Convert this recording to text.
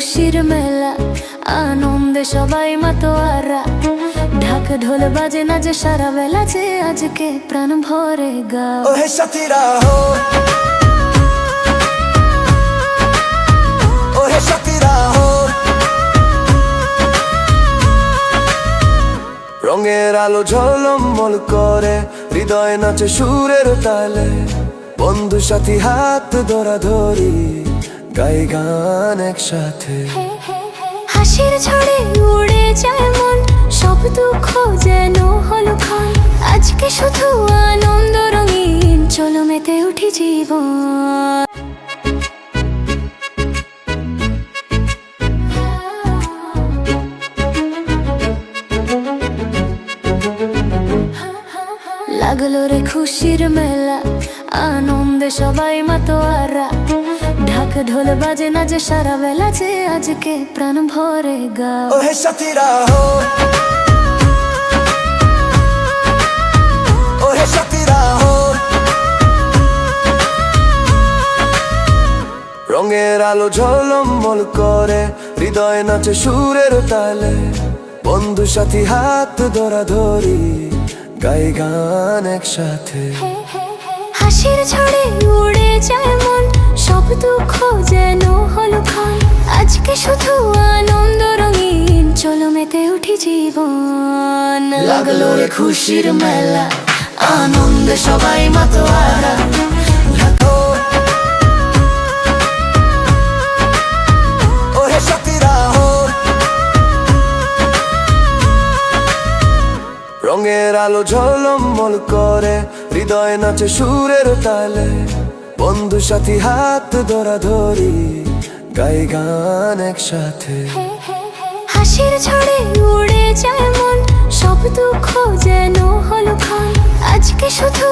খুশির মেলা, আনন্দে সবাই মাতোয়ারা। ঢাক ঢোল বাজে না যে সারা বেলা, যে আজকে প্রাণ ভরে গাও। ওহে সাথীরা হো, ওহে সাথীরা হো, রঙের আলো ঝলমল করে, হৃদয় নাচে সুরের তালে। বন্ধু সাথী হাত ধরাধরি, গাই গান একসাথে। হাসির ঝড়ে উড়ে যায় মন, সব দুঃখ যেন হলো ক্ষণ। আজকে শুধু আনন্দ রঙিন, চলো মেতে উঠি জীবন। লাগলো রে খুশির মেলা, আনন্দে সবাই মাতোয়ারা। ঢাক ঢোল বাজে না যে সারা বেলা, যে আজকে প্রাণ ভরে গাও। ওহে সাথীরা হো, ওহে সাথীরা হো, রঙের আলো ঝলমল করে, হৃদয় নাচে সুরের তালে। বন্ধু সাথী হাত ধরাধরি, গাই গান একসাথে। হাসির ঝড়ে উড়ে যায় মন, সব দুঃখ যেন হলো ক্ষণ। আজকে শুধু আনন্দ রঙিন, চলো মেতে উঠি জীবন। লাগলো রে খুশির মেলা, আনন্দে সবাই মাতোয়ারা। ওহে সাথীরা হো, রঙের আলো ঝলমল করে, হৃদয় নাচে সুরের তালে। বন্ধু সাথী হাত ধরাধরি, গাই গান একসাথে। হাসির ঝড়ে উড়ে যায় মন, সব দুঃখ যেন হলো ক্ষণ। আজকে শুধু